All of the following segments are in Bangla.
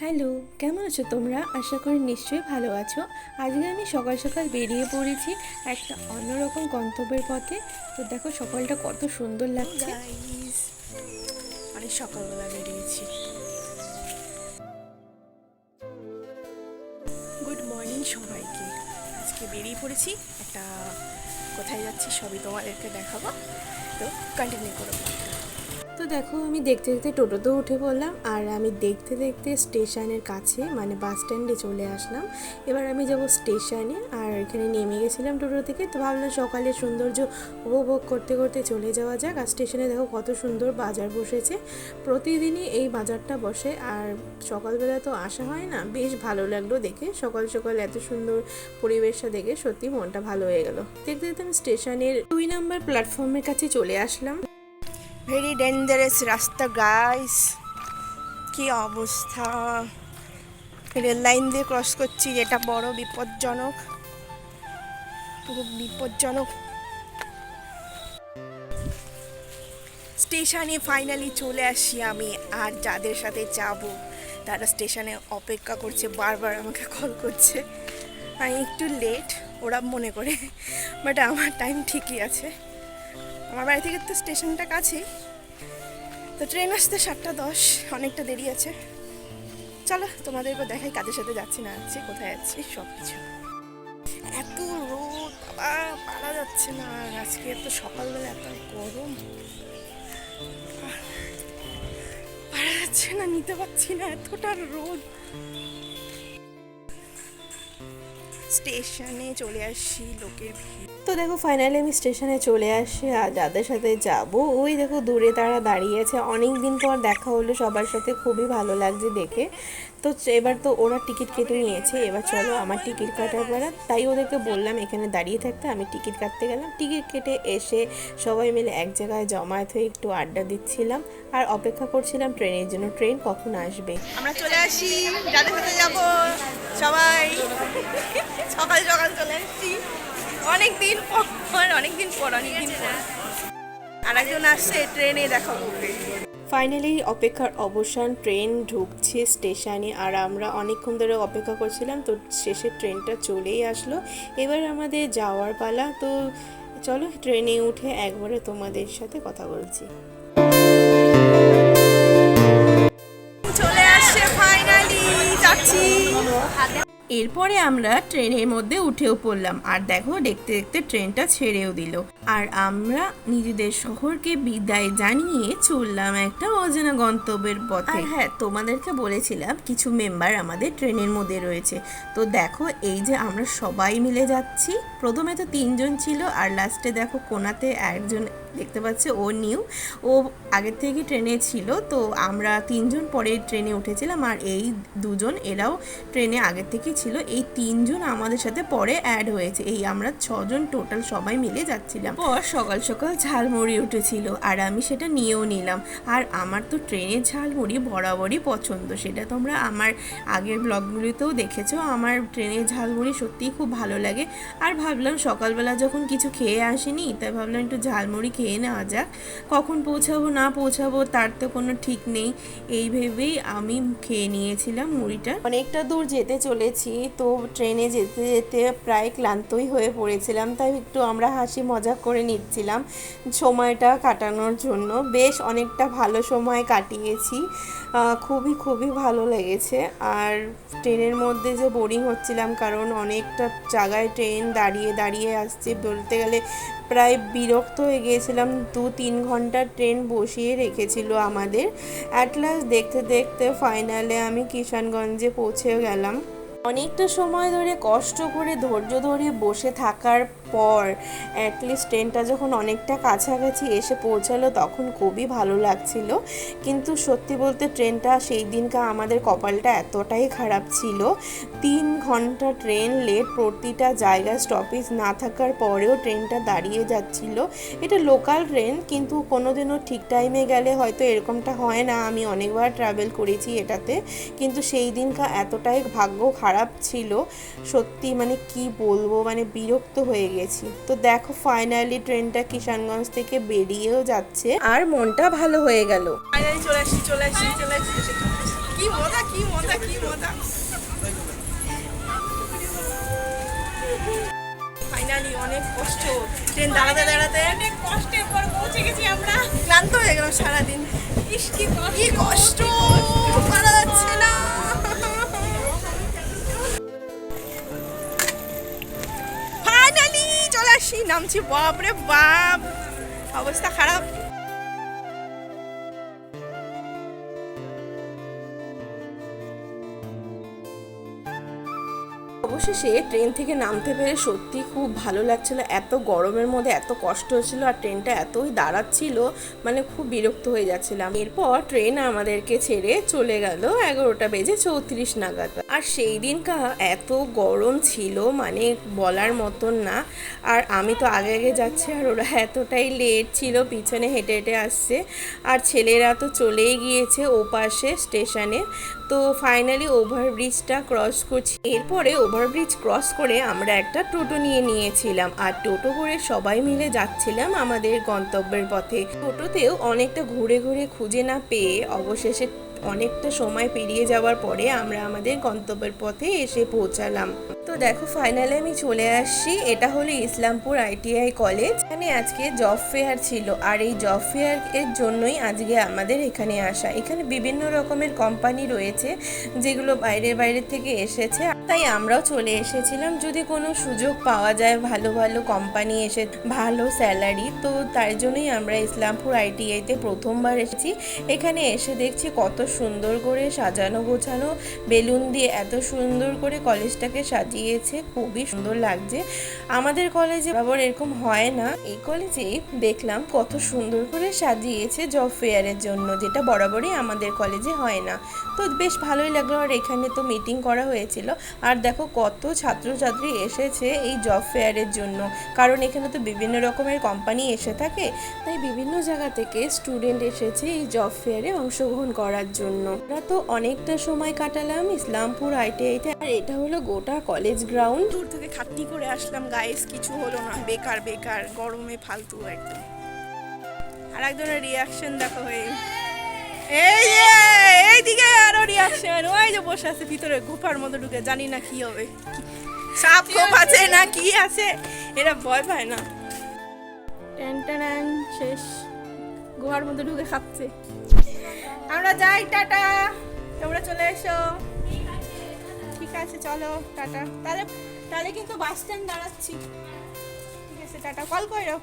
হ্যালো, কেমন আছো তোমরা? আশা করি নিশ্চয়ই ভালো আছো। আজকে আমি সকাল সকাল বেরিয়ে পড়েছি একটা অন্যরকম গন্তব্যের পথে। তো দেখো সকালটা কত সুন্দর লাগছে। গাইস, অনেক সকালবেলা বেরিয়েছি। গুড মর্নিং সবাইকে। আজকে বেরিয়ে পড়েছি একটা, কোথায় যাচ্ছি সবই তোমাদেরকে দেখাবো, তো কন্টিনিউ করো। তো দেখো আমি দেখতে দেখতে টোটোতে উঠে পড়লাম, আর আমি দেখতে দেখতে স্টেশনের কাছে মানে বাস স্ট্যান্ডে চলে আসলাম। এবার আমি যাব স্টেশনে, আর এখানে নেমে গেছিলাম টোটো থেকে। তো ভাবলাম সকালের সৌন্দর্য উপভোগ করতে করতে চলে যাওয়া যাক। আর স্টেশনে দেখো কত সুন্দর বাজার বসেছে। প্রতিদিনই এই বাজারটা বসে, আর সকালবেলা তো আসা হয় না। বেশ ভালো লাগলো দেখে, সকাল সকাল এত সুন্দর পরিবেশটা দেখে সত্যি মনটা ভালো হয়ে গেল। দেখতে দেখতে আমি স্টেশনের 2 নম্বর প্ল্যাটফর্মের কাছে চলে আসলাম। ভেরি ডেঞ্জারাস রাস্তা গাইস, কি অবস্থা। রেল লাইন দিয়ে ক্রস করছি, যেটা বড় বিপজ্জনক, পুরো বিপজ্জনক। স্টেশনে ফাইনালি চলে আসি আমি, আর যাদের সাথে যাব তারা স্টেশনে অপেক্ষা করছে, বারবার আমাকে কল করছে। আমি একটু লেট ওরা মনে করে, বাট আমার টাইম ঠিকই আছে। আমার বাড়ি থেকে তো স্টেশনটা কাছেই, তো ট্রেন আসতে 7:10, অনেকটা দেরি আছে। চলো তোমাদেরকে দেখাই কাদের সাথে যাচ্ছি না যাচ্ছি, কোথায় যাচ্ছি সব কিছু। এত রোদ বাবা, পারা যাচ্ছে না। আর আজকে এত সকালবেলা এত গরম, পারা যাচ্ছে না, নিতে পারছি না এতটা রোদ। স্টেশনে চলে আসি, লোকের ভিড়। তো দেখো ফাইনালি আমি স্টেশনে চলে আসি, আর যাদের সাথে যাব ওই দেখো দূরে তারা দাঁড়িয়ে আছে। অনেক দিন পর দেখা হলো সবার সাথে, খুবই ভালো লাগছে দেখে। তো এবার তো ওরা টিকিট কেটে নিয়েছে, এবার চলো আমার টিকিট কাটার পালা। তাই ওদেরকে বললাম এখানে দাঁড়িয়ে থাকতে, আমি টিকিট কাটতে গেলাম। টিকিট কেটে এসে সবাই মিলে এক জায়গায় জমায়েত হয়ে একটু আড্ডা দিচ্ছিলাম, আর অপেক্ষা করছিলাম ট্রেনের জন্য, ট্রেন কখন আসবে। আমরা চলে আসি, যাদের সাথে যাব সবাই সকাল সকাল চলে আসছি। অনেকদিন পর অনেকদিন পর আর একজন আসছে ট্রেনে দেখা করবে। ফাইনালি অপেক্ষার অবসান, ট্রেন ঢুকছে স্টেশনে, আর আমরা অনেকক্ষণ ধরে অপেক্ষা করছিলাম। তো শেষে ট্রেনটা চলেই আসলো, এবার আমাদের যাওয়ার পালা। তো চলো ট্রেনে উঠে একবারে তোমাদের সাথে কথা বলছি। চলে আসছে ফাইনালি, যাচ্ছি। এরপরে আমরা ট্রেনের মধ্যে উঠেও পড়লাম, আর দেখো দেখতে দেখতে ট্রেনটা ছেড়েও দিল, আর আমরা নিজেদের শহরকে বিদায় জানিয়ে চললাম একটা অজানা গন্তব্যের পথে। আর হ্যাঁ, তোমাদেরকে বলেছিলাম কিছু মেম্বার আমাদের ট্রেনের মধ্যে রয়েছে। তো দেখো এই যে আমরা সবাই মিলে যাচ্ছি। প্রথমে তো 3 জন ছিল, আর লাস্টে দেখো কোনাতে একজন দেখতে পাচ্ছে, ও নিউ, ও আগের থেকে ট্রেনে ছিল। তো আমরা 3 জন পরে ট্রেনে উঠেছিলাম, আর এই 2 জন এরাও ট্রেনে আগের থেকে ছিল। এই 3 জন আমাদের সাথে পরে অ্যাড হয়েছে, এই আমরা 6 জন টোটাল সবাই মিলে যাচ্ছিলাম। পর সকাল সকাল ঝালমুড়ি উঠেছিল, আর আমি সেটা নিয়েও নিলাম। আর আমার তো ট্রেনের ঝালমুড়ি বরাবরই পছন্দ, সেটা তোমরা আমার আগের ব্লগগুলিতেও দেখেছো। আমার ট্রেনের ঝালমুড়ি সত্যিই খুব ভালো লাগে। আর ভাবলাম সকালবেলা যখন কিছু খেয়ে আসিনি, তাই ভাবলাম একটু ঝালমুড়ি খেয়ে নেওয়া যাক। কখন পৌঁছাবো না পৌঁছাবো তার তো কোনো ঠিক নেই, এই ভেবেই আমি খেয়ে নিয়েছিলাম মুড়িটা। অনেকটা দূর যেতে চলেছি, তো ট্রেনে যেতে যেতে প্রায় ক্লান্তই হয়ে পড়েছিলাম, তাই একটু আমরা হাসি মজা করে নিচ্ছিলাম সময়টা কাটানোর জন্য। বেশ অনেকটা ভালো সময় কাটিয়েছি, খুবই খুবই ভালো লেগেছে। আর ট্রেনের মধ্যে যে বোরিং হচ্ছিলাম, কারণ অনেকটা জায়গায় ট্রেন দাঁড়িয়ে দাঁড়িয়ে আসছে, বলতে গেলে প্রায় বিরক্ত হয়ে গিয়েছিলাম। 2-3 ঘন্টা ট্রেন বসিয়ে রেখেছিল আমাদের। অ্যাট লাস্ট দেখতে দেখতে ফাইনালে আমি কিষানগঞ্জে পৌঁছে গেলাম। অনেকটা সময় ধরে কষ্ট করে ধৈর্য ধরে বসে থাকার পর অ্যাটলিস্ট ট্রেনটা যখন অনেকটা কাছাকাছি এসে পৌঁছালো, তখন খুবই ভালো লাগছিল। কিন্তু সত্যি বলতে ট্রেনটা সেই দিনকা আমাদের কপালটা এতটাই খারাপ ছিল, 3 ঘন্টা ট্রেন লেট, প্রতিটা জায়গায় স্টপেজ না থাকার পরেও ট্রেনটা দাঁড়িয়ে যাচ্ছিল। এটা লোকাল ট্রেন, কিন্তু কোনোদিনও ঠিক টাইমে গেলে হয়তো এরকমটা হয় না। আমি অনেকবার ট্রাভেল করেছি এটাতে, কিন্তু সেই দিনকা এতটাই ভাগ্য খারাপ ছিল সত্যি, মানে কি বলবো, মানে বিরক্ত হয়ে গেছি। তো দেখো ফাইনালি ট্রেনটা কিষানগঞ্জ থেকে বেরিয়েও যাচ্ছে, আর মনটা ভালো হয়ে গেল। ফাইনালি চলে আসি, চলে আসি, চলে আসি। কি মজা, কি মজা, কি ট্রেন দাঁড়াতে দাঁড়াতে অনেক কষ্টের পর পৌঁছে গেছি আমরা। ক্লান্ত হয়ে গেলাম সারাদিন। ইস কি কি কষ্ট, পারা যাচ্ছে না। ফাইনালি চলে আসি, নামছি। বাপরে বাপ, অবস্থা খারাপ। অবশেষে ট্রেন থেকে নামতে পেরে সত্যি খুব ভালো লাগছিল। এত গরমের মধ্যে এত কষ্ট হচ্ছিল আর ট্রেনটা এতই দাঁড়াচ্ছিল, মানে খুব বিরক্ত হয়ে যাচ্ছিলাম। এরপর ট্রেন আমাদেরকে ছেড়ে চলে গেল 11:34 নাগাদ। আর সেই দিনকা এত গরম ছিল মানে বলার মতন না। আর আমি তো আগে আগে যাচ্ছি আর ওরা এতটাই লেট ছিল, পিছনে হেঁটে হেঁটে আসছে। আর ছেলেরা তো চলেই গিয়েছে ওপাশে স্টেশনে। তো ফাইনালি ওভারব্রিজটা ক্রস করছি। এরপরে ওভারব্রিজ ক্রস করে আমরা একটা টোটো নিয়েছিলাম আর টোটো করে সবাই মিলে যাচ্ছিলাম আমাদের গন্তব্যের পথে। টোটোতেও অনেকটা ঘুরে ঘুরে খুঁজে না পেয়ে অবশেষে অনেকটা সময় পেরিয়ে যাওয়ার পরে আমরা আমাদের গন্তব্যের পথে এসে পৌঁছালাম। তো দেখো ফাইনালি আমি চলে আসছি। এটা হলো ইসলামপুর ITI কলেজ। এখানে আজকে জব ফেয়ার ছিল আর এই জব ফেয়ার এর জন্যই আজকে আমাদের এখানে আসা। এখানে বিভিন্ন রকমের কোম্পানি রয়েছে যেগুলো বাইরের থেকে এসেছে, তাই আমরাও চলে এসেছিলাম যদি কোনো সুযোগ পাওয়া যায়, ভালো ভালো কোম্পানি এসে ভালো স্যালারি, তো তার জন্যই আমরা ইসলামপুর ITI-তে প্রথমবার এসেছি। এখানে এসে দেখছি কত সুন্দর করে সাজানো গোছানো, বেলুন দিয়ে এত সুন্দর করে কলেজটাকে সাজিয়েছে, খুবই সুন্দর লাগছে। আমাদের কলেজে বরাবর এরকম হয় না, এই কলেজে দেখলাম কত সুন্দর করে সাজিয়েছে জব ফেয়ারের জন্য, যেটা বরাবরই আমাদের কলেজে হয় না। তো বেশ ভালোই লাগলো। আর এখানে তো মিটিং করা হয়েছিল। আর দেখো কত ছাত্রছাত্রী এসেছে এই জব ফেয়ারের জন্য, কারণ এখানে তো বিভিন্ন রকমের কোম্পানি এসে থাকে, তাই বিভিন্ন জায়গা থেকে স্টুডেন্ট এসেছে এই জব ফেয়ারে অংশগ্রহণ করার জন্য। আমরা তো অনেকটা সময় কাটালাম ইসলামপুর ITI-তে। আর এটা হলো গোটা কলেজ গ্রাউন্ড। দূর থেকে খাটনি করে আসলাম গাইস, কিছু হলো না, বেকার বেকার গরমে ফালতু একদম। আর একজনের রিয়াকশন দেখো, এইদিকে আরো রিয়াকশন। ওই যে বসে আছে ভিতরে গুফার মধ্যে ঢুকে, জানি না কি হবে, সাপ খোপ আছে না কি আছে, এরা ভয় পায় না। টেন শেষ, গুহার মধ্যে ঢুকে খাচ্ছে। আমরা যাই, টাটা, তোমরা চলে এসো। ঠিক আছে চলো, টাটা। তাহলে কিন্তু বাস স্ট্যান্ড দাঁড়াচ্ছি। ঠিক আছে, টাটা, কল করো।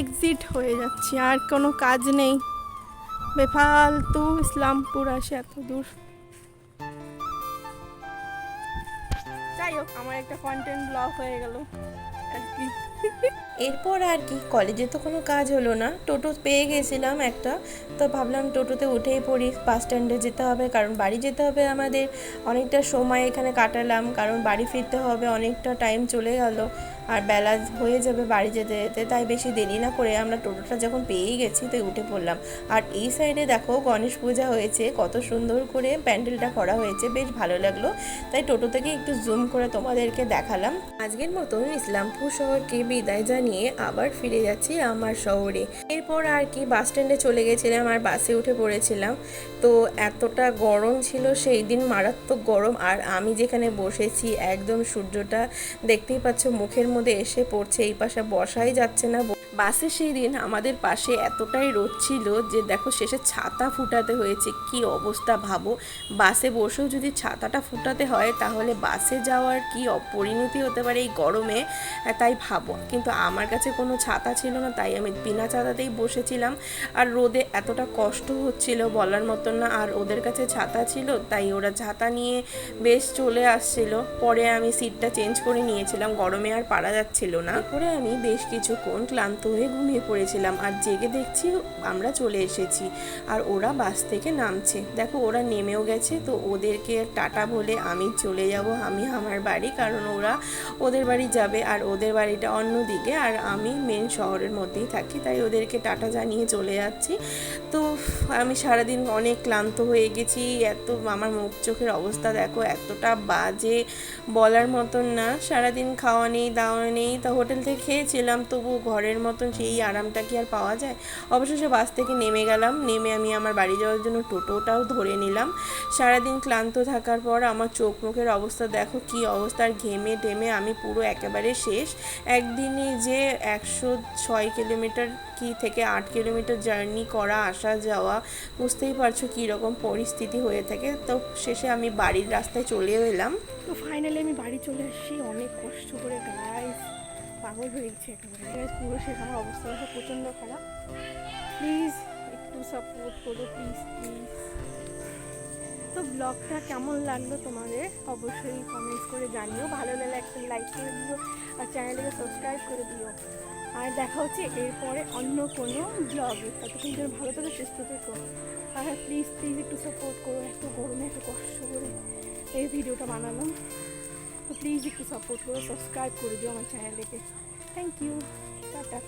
এক্সিট হয়ে যাচ্ছি, আর কোনো কাজ নেই, বেফালতু ইসলামপুর আসে এত দূর। যাই হোক, আমার একটা কন্টেন্ট ব্লগ হয়ে গেল আর কি। এরপর আর কি, কলেজে তো কোনো কাজ হলো না, টোটো পেয়ে গেছিলাম একটা, তো ভাবলাম টোটোতে উঠেই পড়ি, বাস স্ট্যান্ডে যেতে হবে, কারণ বাড়ি যেতে হবে আমাদের। অনেকটা সময় এখানে কাটালাম, কারণ বাড়ি ফিরতে হবে, অনেকটা টাইম চলে গেল আর বেলা হয়ে যাবে বাড়ি যেতে যেতে, তাই বেশি দেরি না করে আমরা টোটোটা যখন পেয়েই গেছি তাই উঠে পড়লাম। আর এই সাইডে দেখো গণেশ পূজা হয়েছে, কত সুন্দর করে প্যান্ডেলটা করা হয়েছে, বেশ ভালো লাগলো, তাই টোটো থেকে একটু জুম করে তোমাদেরকে দেখালাম। আজকের মতন ইসলামপুর শহরকে বিদায় জানিয়ে আবার ফিরে যাচ্ছি আমার শহরে। এরপর আর কি বাস স্ট্যান্ডে চলে গেছিলাম আর বাসে উঠে পড়েছিলাম। তো এতটা গরম ছিল সেই দিন, মারাত্মক গরম। আর আমি যেখানে বসেছি একদম সূর্যটা দেখতেই পাচ্ছ মুখের মধ্যে এসে পড়ছে, এই পাশে বসাই যাচ্ছে না। বাসে সেই দিন আমাদের পাশে এতটাই রোদ ছিল যে দেখো শেষে ছাতা ফুটাতে হয়েছে। কি অবস্থা ভাবো, বাসে বসেও যদি ছাতাটা ফুটাতে হয় তাহলে বাসে যাওয়ার কি অপরিণতি হতে পারে এই গরমে, তাই ভাবো। কিন্তু আমার কাছে কোনো ছাতা ছিল না, তাই আমি বিনা ছাতাতেই বসেছিলাম। আর রোদে এতটা কষ্ট হচ্ছিল বলার মতন না, আর ওদের কাছে ছাতা ছিল তাই ওরা ছাতা নিয়ে বেশ চলে আসছিল। পরে আমি সিটটা চেঞ্জ করে নিয়েছিলাম, গরমে আর পারা যাচ্ছিল না। পরে আমি বেশ কিছুক্ষণ ক্লান্ত হয়ে ঘুমিয়ে পড়েছিলাম আর জেগে দেখছি আমরা চলে এসেছি আর ওরা বাস থেকে নামছে। দেখো ওরা নেমেও গেছে, তো ওদেরকে টাটা বলে আমি চলে যাব আমি আমার বাড়ি, কারণ ওরা ওদের বাড়ি যাবে আর ওদের বাড়িটা অন্যদিকে, আর আমি মেন শহরের মধ্যেই থাকি, তাই ওদেরকে টাটা জানিয়ে চলে যাচ্ছি। তো আমি সারাদিন অনেক ক্লান্ত হয়ে গেছি, এত আমার মুখ চোখের অবস্থা দেখো এতটা বাজে বলার মতন না। সারাদিন খাওয়া নেই দাওয়া নেই, তা হোটেল থেকে খেয়েছিলাম তবু ঘরের মতো মতন সেই আরামটা কি আর পাওয়া যায়। অবশেষে বাস থেকে নেমে গেলাম, নেমে আমি আমার বাড়ি যাওয়ার জন্য টোটোটাও ধরে নিলাম। সারাদিন ক্লান্ত থাকার পর আমার চোখ মুখের অবস্থা দেখো কি অবস্থা, আর ঘেমে টেমে আমি পুরো একেবারে শেষ। একদিনে যে 106 কিলোমিটার কি থেকে 8 কিলোমিটার জার্নি করা, আসা যাওয়া, বুঝতেই পারছো কীরকম পরিস্থিতি হয়ে থাকে। তো শেষে আমি বাড়ির রাস্তায় চলেও এলাম। তো ফাইনালি আমি বাড়ি চলে আসছি অনেক কষ্ট করে। গাইস পাগল হয়ে গেছে একেবারে, গাইস পুরো শেখার অবস্থা প্রচণ্ড খারাপ। প্লিজ একটু সাপোর্ট করো, প্লিজ প্লিজ। তো ব্লগটা কেমন লাগলো তোমাদের অবশ্যই কমেন্টস করে জানিও, ভালো লাগলে একটা লাইক করে দিও আর চ্যানেলটাকে সাবস্ক্রাইব করে দিও। আর দেখা হচ্ছে এরপরে অন্য কোনো ব্লগে, ততক্ষণ যেন ভালো থেকে সুস্থ থেকো। আর প্লিজ প্লিজ একটু সাপোর্ট করো, এত গরমে এত কষ্ট করে এই ভিডিওটা বানালাম, তো প্লিজ একটু সাপোর্ট করো, সাবস্ক্রাইব করে দিও আমার চ্যানেলটাকে। Thank you, tata.